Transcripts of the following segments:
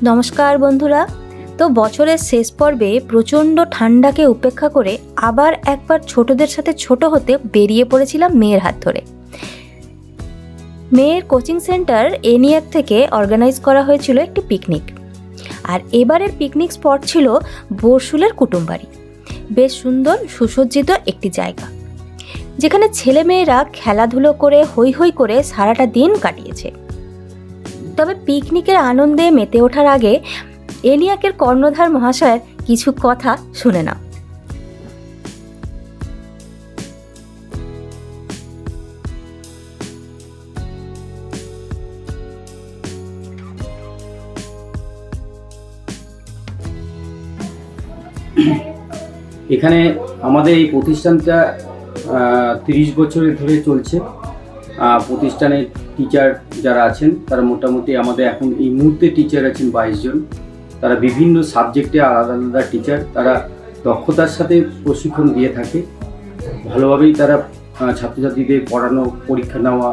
নমস্কার বন্ধুরা। তো বছরের শেষ পর্বে প্রচণ্ড ঠান্ডাকে উপেক্ষা করে আবার একবার ছোটদের সাথে ছোট হতে বেরিয়ে পড়েছিলাম মেয়ের হাত ধরে। মেয়ের কোচিং সেন্টার এনিয়াক থেকে অর্গানাইজ করা হয়েছিল একটি পিকনিক। আর এবারের পিকনিক স্পট ছিল বরশুলের কুটুমবাড়ি। বেশ সুন্দর সুসজ্জিত একটি জায়গা, যেখানে ছেলেমেয়েরা খেলাধুলো করে হৈ হৈ করে সারাটা দিন কাটিয়েছে। তবে পিকনিকের আনন্দে মেতে ওঠার আগে এনিয়াকের কর্ণধার মহাশয়ের কিছু কথা শুনে নাও। এখানে আমাদের এই প্রতিষ্ঠানটা 30 বছরের ধরে চলছে। প্রতিষ্ঠানের টিচার যারা আছেন তারা মোটামুটি আমাদের এখন এই মুহূর্তে টিচার আছেন 22 জন। তারা বিভিন্ন সাবজেক্টে আলাদা আলাদা টিচার, তারা দক্ষতার সাথে প্রশিক্ষণ দিয়ে থাকে। ভালোভাবেই তারা ছাত্রছাত্রীদের পড়ানো, পরীক্ষা নেওয়া,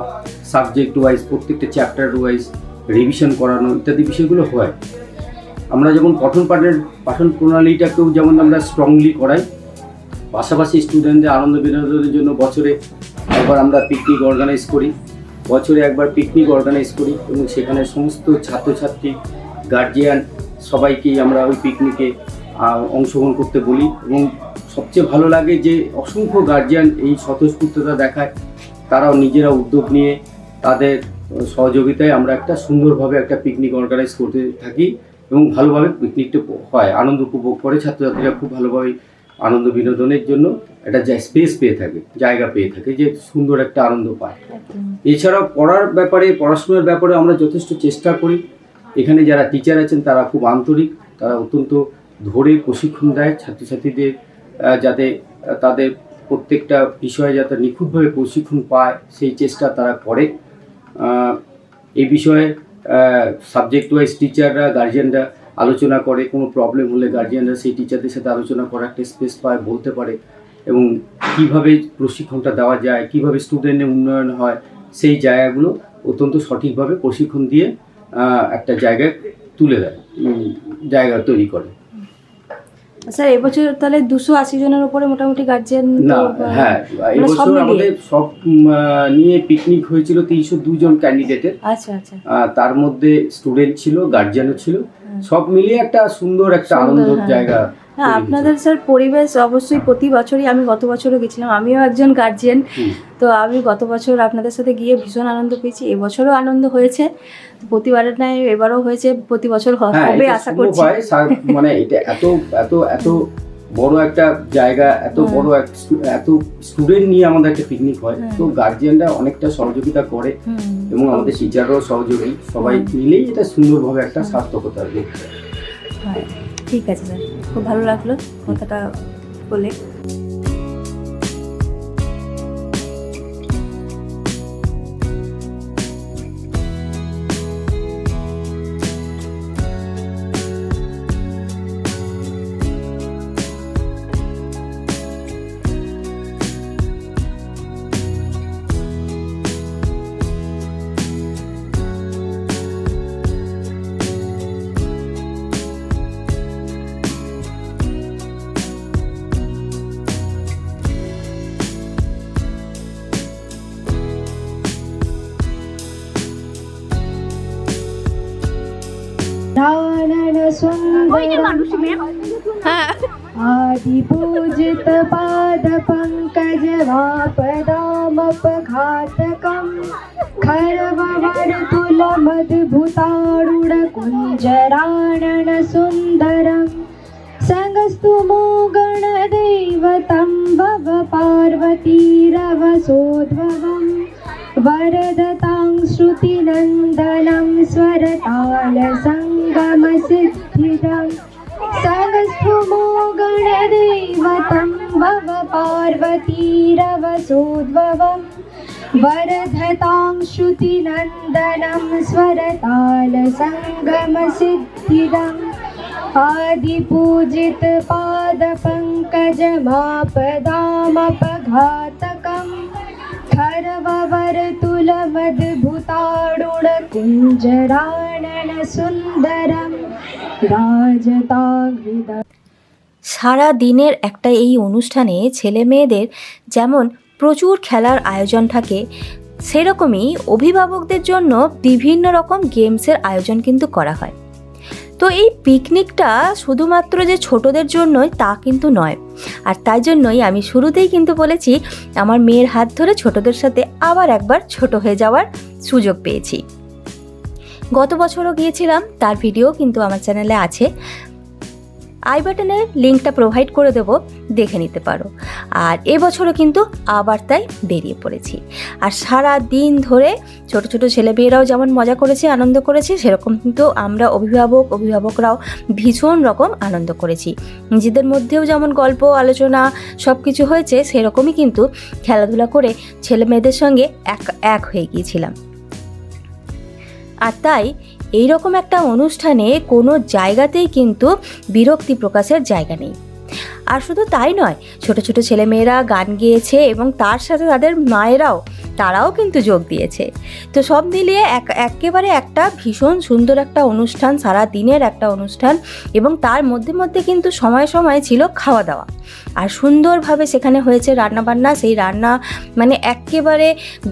সাবজেক্ট ওয়াইজ প্রত্যেকটা চ্যাপ্টার ওয়াইজ রিভিশন করানো ইত্যাদি বিষয়গুলো হয়। আমরা যেমন পাঠন প্রণালীটাকেও যেমন আমরা স্ট্রংলি করাই, পাশাপাশি স্টুডেন্টদের আনন্দ বিনোদনের জন্য বছরে একবার আমরা পিকনিক অর্গানাইজ করি এবং সেখানে সমস্ত ছাত্রছাত্রী, গার্জিয়ান সবাইকেই আমরা ওই পিকনিকে অংশগ্রহণ করতে বলি। এবং সবচেয়ে ভালো লাগে যে অসংখ্য গার্জিয়ান এই স্বতঃস্ফূর্ততা দেখায়, তারাও নিজেরা উদ্যোগ নিয়ে তাদের সহযোগিতায় আমরা একটা সুন্দরভাবে একটা পিকনিক অর্গানাইজ করতে থাকি এবং ভালোভাবে পিকনিকটা হয়, আনন্দ উপভোগ করে। ছাত্রছাত্রীরা খুব ভালোভাবে আনন্দ বিনোদনের জন্য একটা স্পেস পেয়ে থাকে, জায়গা পেয়ে থাকে, যে সুন্দর একটা আনন্দ পায়। এছাড়াও পড়াশোনার ব্যাপারে আমরা যথেষ্ট চেষ্টা করি। এখানে যারা টিচার আছেন তারা খুব আন্তরিক, তারা অত্যন্ত ধরে প্রশিক্ষণ দেয় ছাত্রছাত্রীদের, যাতে তাদের প্রত্যেকটা বিষয়ে যাতে নিখুঁতভাবে প্রশিক্ষণ পায় সেই চেষ্টা তারা করে। এই বিষয়ে সাবজেক্ট ওয়াইজ টিচাররা, গার্জিয়ানরা আলোচনা করে। কোনো প্রবলেম হলে গার্জিয়ানরা সেই টিচারদের সাথে আলোচনা করার একটা স্পেস পায়, বলতে পারে, এবং কীভাবে প্রশিক্ষণটা দেওয়া যায়, কীভাবে স্টুডেন্টের উন্নয়ন হয়, সেই জায়গাগুলো অত্যন্ত সঠিকভাবে প্রশিক্ষণ দিয়ে একটা জায়গায় তুলে দেয়, জায়গা তৈরি করে। স্যার, এবছর তাহলে 280 জনের উপরে মোটামুটি গার্জিয়ান? না, হ্যাঁ, এবছর আমাদের সব নিয়ে পিকনিক হয়েছিল 302 জন ক্যান্ডিডেটের। আচ্ছা আচ্ছা। তার মধ্যে স্টুডেন্ট ছিল, গার্জিয়ানও ছিল, সব মিলিয়ে একটা সুন্দর একটা আনন্দের জায়গা। হ্যাঁ, আপনাদের স্যার পরিবেশ অবশ্যই প্রতি বছরই, আমি গত বছরও গেছিলাম, আমিও একজন গার্জিয়ান, তো আমি গত বছর আপনাদের সাথে গিয়ে ভীষণ আনন্দ পেয়েছি। এবছরও আনন্দ হয়েছে, প্রতিবারের নাই এবারও হয়েছে, প্রতি বছর হবে আশা করছি। মানে এটা এত এত এত বড় একটা জায়গা, এত বড় এত স্টুডেন্ট নিয়ে আমাদের একটা পিকনিক হয়, তো গার্জিয়ানরা অনেকটা সহযোগিতা করে এবং আমাদের টিচাররাও সহযোগী, সবাই মিলেই এটা সুন্দরভাবে একটা সার্থকতা দেয়। ঠিক আছে স্যার, খুব ভালো লাগলো কথাটা বলে। आदि पूजित पाद पंकज वापदामपघातकं खरववर्तुल मद्भुतारूढ कुञ्जरानन सुन्दरं संगस्तु गणदैवतं भव पार्वतीरवसोद्भवं वरदतां श्रुतिनन्दनं स्वरतालसङ्गमसिद्धिदं सहस्रमो गणदैवतं भव पार्वतीरवसोद्भवं वरदतां श्रुतिनन्दनं स्वरतालसङ्गमसिद्धिदम् आदिपूजित पादपङ्कजमापदामपघातकं खरववर्तुलमद्भुतारूढ कुञ्जरानन सुन्दरं রাজতাং হৃদয়। সারা দিনের একটা এই অনুষ্ঠানে ছেলে মেয়েদের যেমন প্রচুর খেলার আয়োজন থাকে, সেরকমই অভিভাবকদের জন্য বিভিন্ন রকম গেমসের আয়োজন কিন্তু করা হয়। তো এই পিকনিকটা শুধুমাত্র যে ছোটদের জন্যই তা কিন্তু নয়, আর তাই জন্যই আমি শুরুতেই কিন্তু বলেছি আমার মেয়ের হাত ধরে ছোটদের সাথে আবার একবার ছোট হয়ে যাওয়ার সুযোগ পেয়েছি। গত বছরও গিয়েছিলাম, তার ভিডিও কিন্তু আমার চ্যানেলে আছে, আই বাটনে লিঙ্কটা প্রোভাইড করে দেবো, দেখে নিতে পারো। আর এবছরও কিন্তু আবার তাই বেরিয়ে পড়েছি। আর সারা দিন ধরে ছোট ছোট ছেলেমেয়েরাও যেমন মজা করেছে, আনন্দ করেছে, সেরকম কিন্তু আমরা অভিভাবকরাও ভীষণ রকম আনন্দ করেছি। নিজেদের মধ্যেও যেমন গল্প আলোচনা সব কিছু হয়েছে, সেরকমই কিন্তু খেলাধুলা করে ছেলে মেয়েদের সঙ্গে এক হয়ে গিয়েছিলাম। আর তাই এইরকম একটা অনুষ্ঠানে কোনো জায়গাতেই কিন্তু বিরক্তি প্রকাশের জায়গা নেই। আর শুধু তাই নয়, ছোট ছোট ছেলেমেয়েরা গান গেয়েছে এবং তার সাথে তাদের তারাও কিন্তু যোগ দিয়েছে। তো সব মিলিয়ে একেবারে একটা ভীষণ সুন্দর একটা অনুষ্ঠান, সারা দিনের একটা অনুষ্ঠান, এবং তার মধ্যে মধ্যে কিন্তু সময়ে সময়ে ছিল খাওয়া দাওয়া। আর সুন্দরভাবে সেখানে হয়েছে রান্নাবান্না, সেই রান্না মানে একেবারে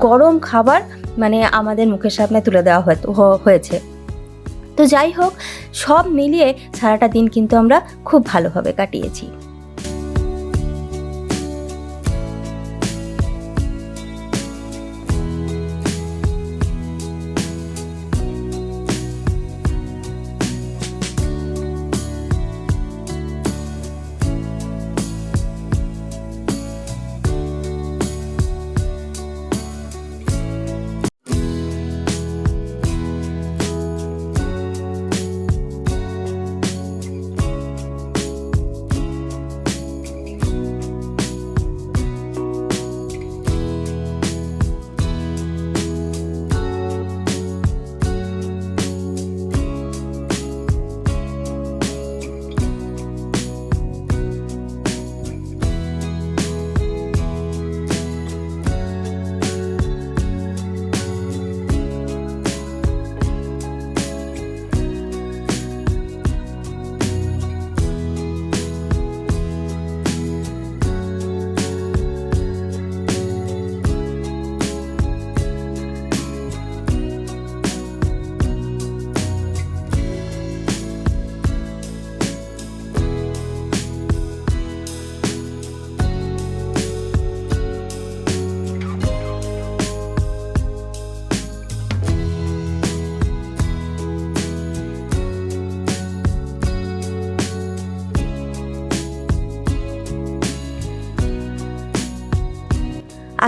গরম খাবার মানে আমাদের মুখের সামনে তুলে দেওয়া হয়েছে। তো যাই হোক, সব মিলিয়ে সারাটা দিন কিন্তু আমরা খুব ভালোভাবে কাটিয়েছি।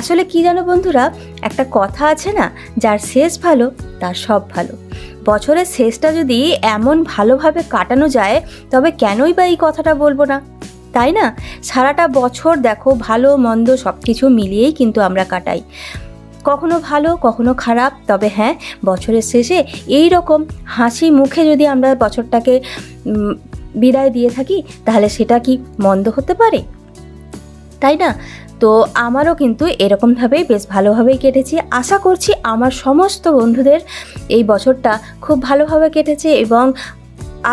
আসলে কি জানো বন্ধুরা, একটা কথা আছে না, যার শেষ ভালো তার সব ভালো। বছরের শেষটা যদি এমন ভালোভাবে কাটানো যায়, তবে কেনই বা এই কথাটা বলবো না, তাই না? সারাটা বছর দেখো ভালো মন্দ সব কিছু মিলিয়েই কিন্তু আমরা কাটাই, কখনো ভালো কখনো খারাপ। তবে হ্যাঁ, বছরের শেষে এই রকম হাসি মুখে যদি আমরা বছরটাকে বিদায় দিয়ে থাকি, তাহলে সেটা কি মন্দ হতে পারে, তাই না? তো আমারও কিন্তু এরকমভাবেই বেশ ভালোভাবেই কেটেছে। আশা করছি আমার সমস্ত বন্ধুদের এই বছরটা খুব ভালোভাবে কেটেছে, এবং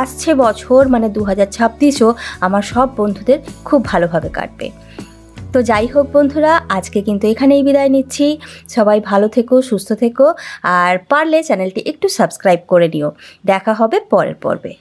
আসছে বছর মানে 2026ও আমার সব বন্ধুদের খুব ভালোভাবে কাটবে। তো যাই হোক বন্ধুরা, আজকে কিন্তু এখানেই বিদায় নিচ্ছি। সবাই ভালো থেকো, সুস্থ থেকো, আর পারলে চ্যানেলটি একটু সাবস্ক্রাইব করে নিও। দেখা হবে পরের পর্বে।